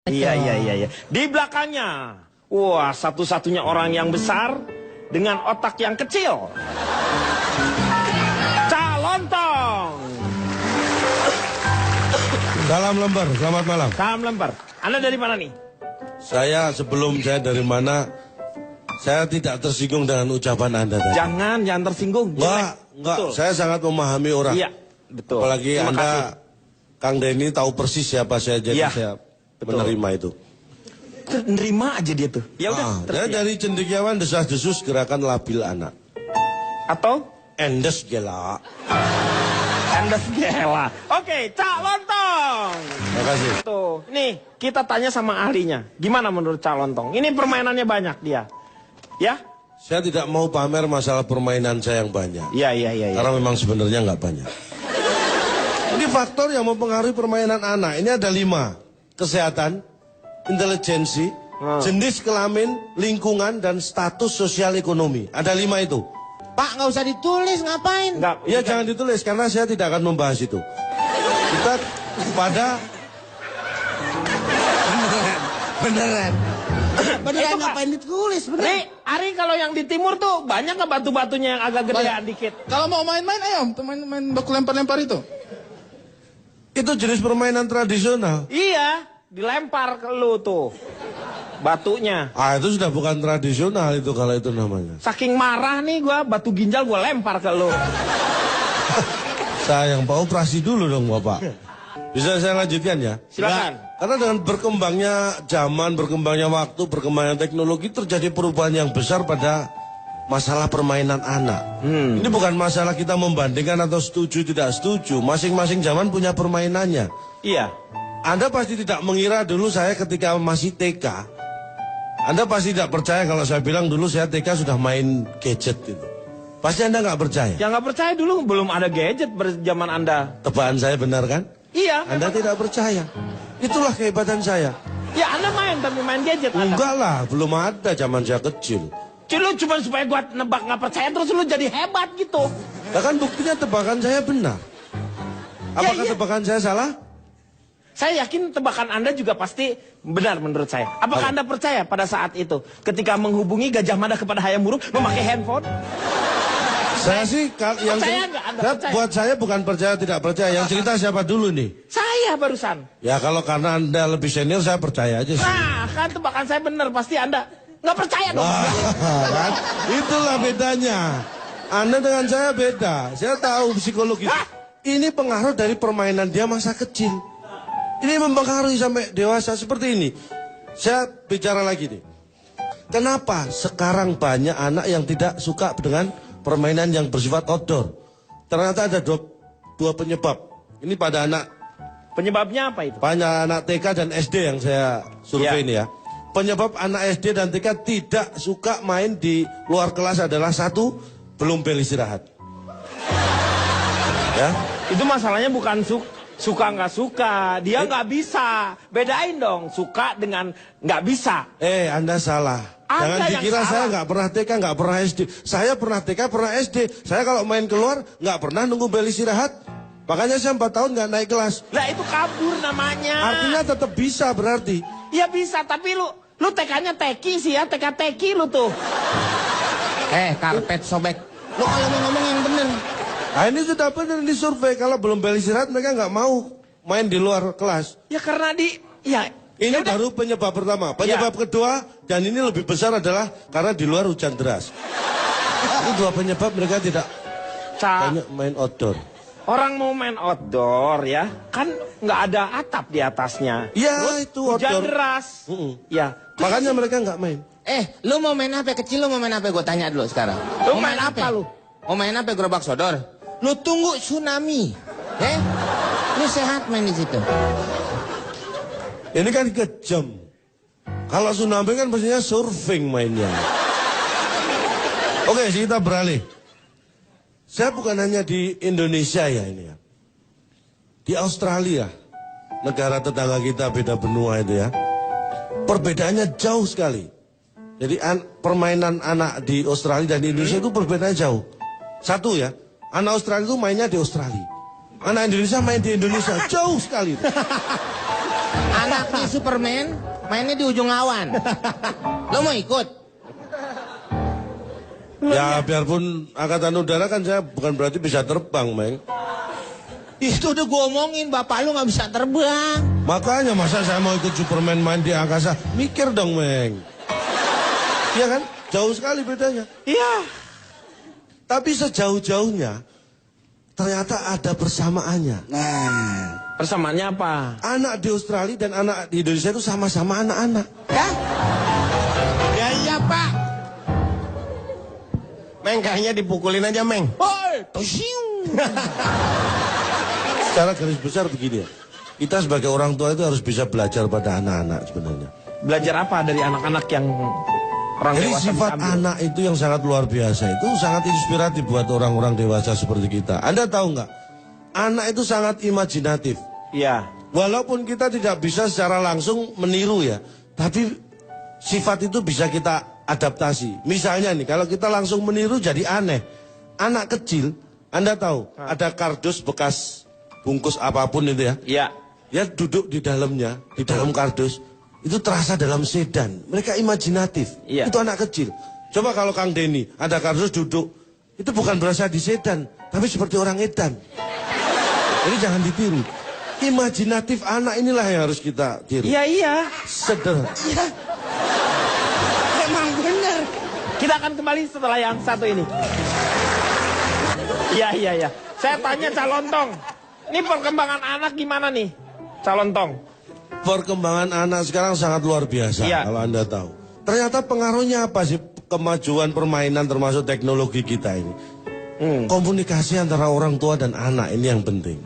Iya. Di belakangnya, wah, satu-satunya orang yang besar dengan otak yang kecil. Calontong. Salam lembar, selamat malam. Salam lembar. Anda dari mana nih? Sebelum saya dari mana, saya tidak tersinggung dengan ucapan Anda tadi. Jangan tersinggung. Enggak, Betul. saya sangat memahami orang. Iya, betul. Apalagi Terima Anda, kasih. Kang Denny tahu persis siapa saya, jadi Iya, saya betul. menerima itu. Nerima aja dia tuh. Ya udah. Saya dari cendekiawan desas-desus gerakan labil anak. Atau Endes gela. Anda gela. Oke, Cak Lontong. Terima kasih. Tuh, nih kita tanya sama ahlinya. Gimana menurut Cak Lontong? Ini permainannya banyak dia. Ya? Saya tidak mau pamer masalah permainan saya yang banyak. Iya. Karena memang sebenarnya nggak banyak. Ini faktor yang mempengaruhi permainan anak. Ini ada 5. Kesehatan, intelijensi, jenis kelamin, lingkungan, dan status sosial ekonomi. Ada 5 itu. Pak, nggak usah ditulis, ngapain? Enggak. Ya jangan ditulis, karena saya tidak akan membahas itu. Kita pada... Beneran. Itu, Pak. Ngapain ditulis? Beneran. Nih, Ari kalau yang di timur tuh banyak nggak batu-batunya yang agak gedean dikit? Kalau mau main-main, ayo. Main baku lempar-lempar itu. Itu jenis permainan tradisional. Iya, dilempar ke lu tuh batunya. Itu sudah bukan tradisional itu kalau itu namanya. Saking marah nih gua, batu ginjal gua lempar ke lu. Sayang, Pak, operasi dulu dong, Bapak. Bisa saya lanjutkan ya? Silakan. Karena dengan berkembangnya zaman, berkembangnya waktu, berkembangnya teknologi, terjadi perubahan yang besar pada masalah permainan anak. Ini bukan masalah kita membandingkan atau setuju tidak setuju. Masing-masing zaman punya permainannya. Iya. Anda pasti tidak mengira dulu saya ketika masih TK. Anda pasti tidak percaya kalau saya bilang dulu saya TK sudah main gadget gitu. Pasti Anda nggak percaya. Yang nggak percaya dulu belum ada gadget zaman Anda. Tebakan saya benar kan? Iya. Anda tidak percaya. Itulah kehebatan saya. Ya Anda main tapi main gadget Anda. Enggak lah, belum ada zaman saya kecil. Lu cuma supaya gua nebak nggak percaya terus lu jadi hebat gitu. Nah kan buktinya tebakan saya benar. Apakah iya. tebakan saya salah? Saya yakin tebakan Anda juga pasti benar menurut saya. Apakah Anda percaya pada saat itu ketika menghubungi Gajah Mada kepada Hayam Wuruk memakai handphone? Saya sih yang percaya nggak Anda percaya? buat saya bukan percaya tidak percaya. Yang cerita siapa dulu nih? Saya barusan. Ya kalau karena Anda lebih senior saya percaya aja sih. Nah, kan tebakan saya benar, pasti Anda nggak percaya dong. Kan? Itulah bedanya. Anda dengan saya beda. Saya tahu psikologi. Ini pengaruh dari permainan dia masa kecil. Ini mempengaruhi sampai dewasa seperti ini. Saya bicara lagi nih. Kenapa sekarang banyak anak yang tidak suka dengan permainan yang bersifat outdoor? Ternyata ada dua penyebab. Ini pada anak. Penyebabnya apa itu? Pada anak TK dan SD yang saya survei ini ya. Penyebab anak SD dan TK tidak suka main di luar kelas adalah 1, belum bel istirahat. Ya. Itu masalahnya bukan suka nggak suka, dia nggak bisa. Bedain dong suka dengan nggak bisa. Anda salah. Jangan Anda dikira yang saya salah. nggak pernah TK, nggak pernah SD. Saya pernah TK, pernah SD. Saya kalau main keluar nggak pernah nunggu bel istirahat. Makanya saya 4 tahun nggak naik kelas. Lah itu kabur namanya. Artinya tetap bisa berarti. Ya bisa, tapi lu TK-nya teki sih ya, TK teki lu tuh. Karpet sobek. Lu kalau mau ngomong yang bener. Nah ini sudah benar di survei. Kalau belum bel istirahat mereka nggak mau main di luar kelas. Ya karena Ini baru penyebab pertama. Penyebab kedua dan ini lebih besar adalah karena di luar hujan deras. Ini 2 penyebab mereka tidak banyak main outdoor. Orang mau main outdoor ya, kan nggak ada atap di atasnya. Iya itu Hujan outdoor. deras. Ya. Makanya mereka nggak main. Lu mau main apa kecil, lu mau main apa? Gue tanya dulu sekarang. Lu main apa lu? Mau main apa gerobak sodor? Lu tunggu tsunami. Lu sehat main di situ. Ini kan kejam. Kalau tsunami kan pastinya surfing mainnya. Oke, kita beralih. Saya bukan hanya di Indonesia ya ini ya. Di Australia, negara tetangga kita beda benua itu ya. Perbedaannya jauh sekali. Jadi permainan anak di Australia dan di Indonesia itu perbedaannya jauh. 1 ya, anak Australia itu mainnya di Australia. Anak Indonesia main di Indonesia, jauh sekali. Anaknya Superman, mainnya di ujung awan. Lo mau ikut? Ya biarpun angkatan udara kan saya bukan berarti bisa terbang, Meng. Itu udah gue omongin, bapak lu gak bisa terbang. Makanya masa saya mau ikut Superman main di angkasa? Mikir dong, Meng. Iya kan? Jauh sekali bedanya. Iya. Tapi sejauh-jauhnya ternyata ada persamaannya. Nah. Persamaannya apa? Anak di Australia dan anak di Indonesia itu sama-sama anak-anak. Hah? Ya iya, Pak. Meng, kayaknya dipukulin aja, Meng. Hoi, tusiu. Secara garis besar begini ya. Kita sebagai orang tua itu harus bisa belajar pada anak-anak sebenarnya. Belajar apa dari anak-anak yang orang Jadi dewasa sifat bisa ambil? anak itu yang sangat luar biasa. Itu sangat inspiratif buat orang-orang dewasa seperti kita. Anda tahu nggak? Anak itu sangat imajinatif. Iya. Walaupun kita tidak bisa secara langsung meniru ya. Tapi sifat itu bisa kita adaptasi. Misalnya nih, kalau kita langsung meniru jadi aneh. Anak kecil, Anda tahu, ada kardus bekas bungkus apapun itu ya. Iya. Ya duduk di dalamnya, di dalam kardus. Itu terasa dalam sedan. Mereka imajinatif. Iya. Itu anak kecil. Coba kalau Kang Denny, ada kardus duduk. Itu bukan berasa di sedan, tapi seperti orang edan. Jadi jangan ditiru. Imajinatif anak inilah yang harus kita tiru. Iya, iya. Sederhana. Emang bener. Kita akan kembali setelah yang satu ini. Iya, iya, iya. Saya tanya Calon Tong. Ini perkembangan anak gimana nih? Calon Tong. Perkembangan anak sekarang sangat luar biasa, Iya. kalau Anda tahu. Ternyata pengaruhnya apa sih kemajuan permainan termasuk teknologi kita ini? Komunikasi antara orang tua dan anak ini yang penting.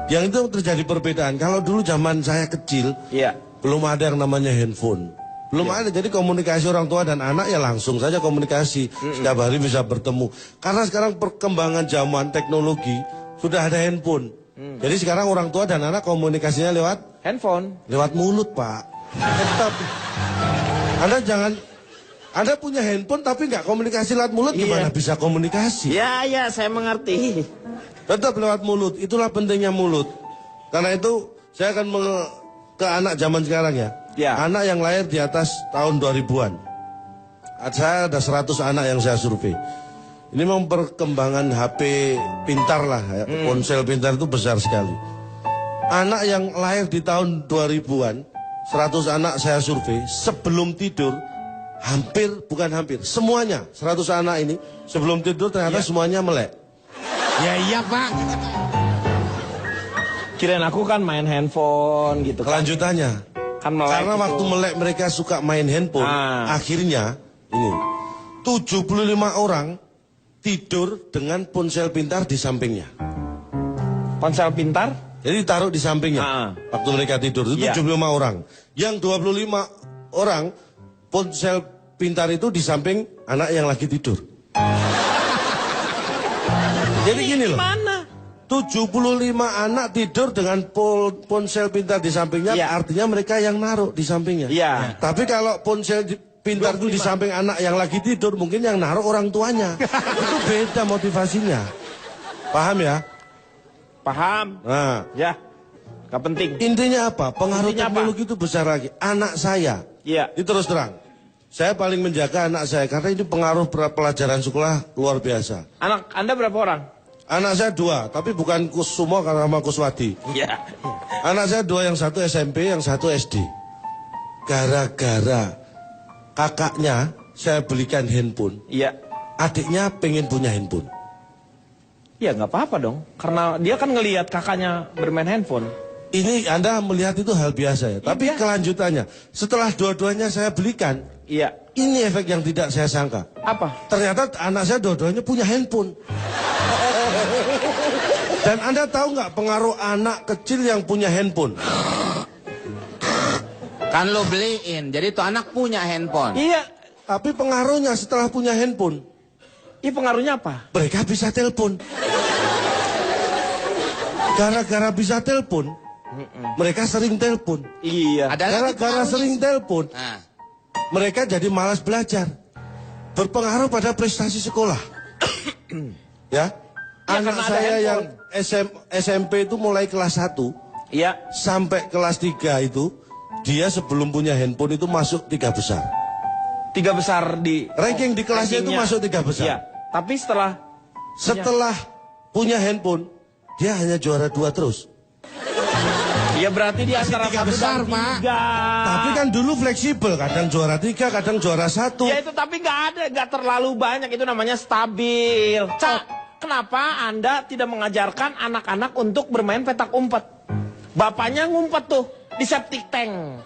Yang itu terjadi perbedaan. Kalau dulu zaman saya kecil, Iya. belum ada yang namanya handphone. Belum ada, jadi komunikasi orang tua dan anak ya langsung saja komunikasi. Setiap hari bisa bertemu. Karena sekarang perkembangan zaman teknologi, sudah ada handphone. Jadi sekarang orang tua dan anak komunikasinya lewat Handphone. mulut, Pak. Tetap. Anda punya handphone tapi nggak komunikasi lewat mulut, Iya. gimana bisa komunikasi? Ya, ya, saya mengerti. Tetap lewat mulut, itulah pentingnya mulut. Karena itu saya akan ke anak zaman sekarang ya. Ya. Anak yang lahir di atas tahun 2000-an. Saya ada 100 anak yang saya survei. Ini memang perkembangan HP pintar lah, ya. Ponsel pintar itu besar sekali. Anak yang lahir di tahun 2000-an, 100 anak saya survei, sebelum tidur, semuanya, 100 anak ini, sebelum tidur ternyata semuanya melek. Ya iya, Pak. Kirain aku kan main handphone gitu kan. Kelanjutannya, Kan melek karena gitu. waktu melek mereka suka main handphone, akhirnya ini 75 orang tidur dengan ponsel pintar di sampingnya. Ponsel pintar? Jadi taruh di sampingnya. Waktu mereka tidur itu Iya. 75 orang. Yang 25 orang ponsel pintar itu di samping anak yang lagi tidur. Jadi gini loh. Mana? 75 anak tidur dengan ponsel pintar di sampingnya, Iya. artinya mereka yang naruh di sampingnya. Iya. Tapi kalau ponsel pintar itu di samping anak yang lagi tidur, mungkin yang naruh orang tuanya. Itu beda motivasinya. Paham ya? Paham? Nah, Ya. Gak penting. intinya apa? Pengaruh Intinya apa? teknologi itu besar lagi. Anak saya, Iya. ini terus terang, saya paling menjaga anak saya karena ini pengaruh pelajaran sekolah luar biasa. Anak Anda berapa orang? Anak saya 2, tapi bukan Kusumo karena sama Kuswadi. Iya. Anak saya 2, yang satu SMP, yang satu SD. Gara-gara kakaknya saya belikan handphone, Iya. adiknya pengen punya handphone. Ya nggak apa-apa dong. Karena dia kan ngelihat kakaknya bermain handphone. Ini Anda melihat itu hal biasa ya. Tapi Iya. kelanjutannya, setelah dua-duanya saya belikan, Iya. ini efek yang tidak saya sangka. Apa? Ternyata anak saya dua-duanya punya handphone. Dan Anda tahu nggak pengaruh anak kecil yang punya handphone? Kan lo beliin, jadi tuh anak punya handphone. Iya. Tapi pengaruhnya setelah punya handphone, Ini pengaruhnya apa? mereka bisa telepon. Gara-gara bisa telepon, mereka sering telepon. Iya. Ada lagi Gara-gara pengaruhnya. sering telepon, Nah, mereka jadi malas belajar. Berpengaruh pada prestasi sekolah. Ya, Ya, anak karena ada saya yang handphone. SMP itu mulai kelas 1, Iya. sampai kelas 3 itu, dia sebelum punya handphone itu masuk 3 besar. 3 besar di Ranking di kelasnya itu rankingnya. masuk 3 besar. Iya. Tapi Setelah punya handphone, dia hanya juara 2 terus. ya berarti di antara 3 1 besar, dan Pak. 3. Tapi kan dulu fleksibel, kadang juara 3, kadang juara 1. Ya itu tapi nggak terlalu banyak, itu namanya stabil. Cak, kenapa Anda tidak mengajarkan anak-anak untuk bermain petak umpet? Bapaknya ngumpet tuh di septic tank.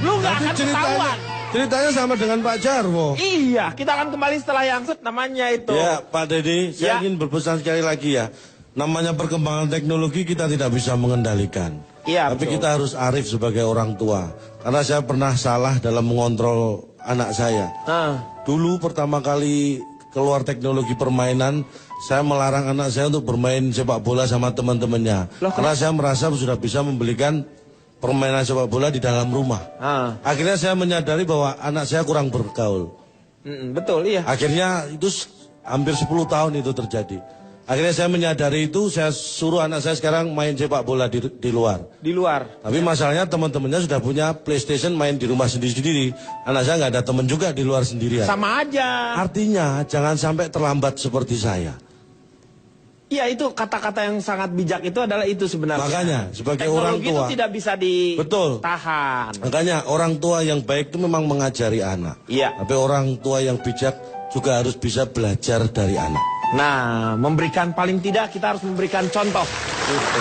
Lu nggak Tapi akan ketahuan. ceritanya sama dengan Pak Jarwo. Iya, kita akan kembali setelah yang namanya itu. Ya, Pak Dedi, saya Ya. ingin berpesan sekali lagi ya. Namanya perkembangan teknologi kita tidak bisa mengendalikan. Iya, Tapi betul. kita harus arif sebagai orang tua. Karena saya pernah salah dalam mengontrol anak saya. Nah, Dulu pertama kali keluar teknologi permainan, saya melarang anak saya untuk bermain sepak bola sama teman-temannya. Loh, Karena saya merasa sudah bisa membelikan permainan sepak bola di dalam rumah. Akhirnya saya menyadari bahwa anak saya kurang bergaul. betul, iya. Akhirnya itu hampir 10 tahun itu terjadi. Akhirnya saya menyadari itu, saya suruh anak saya sekarang main sepak bola di luar. Di luar. Tapi masalahnya teman-temannya sudah punya PlayStation, main di rumah sendiri-sendiri. Anak saya nggak ada teman juga di luar sendirian. Sama aja. Artinya jangan sampai terlambat seperti saya. Iya, itu kata-kata yang sangat bijak itu adalah itu sebenarnya. Makanya, sebagai orang Teknologi tua. itu tidak bisa Betul. ditahan. Makanya orang tua yang baik itu memang mengajari anak. Iya. Tapi orang tua yang bijak juga harus bisa belajar dari anak. Nah, memberikan paling tidak kita harus memberikan contoh. Gitu.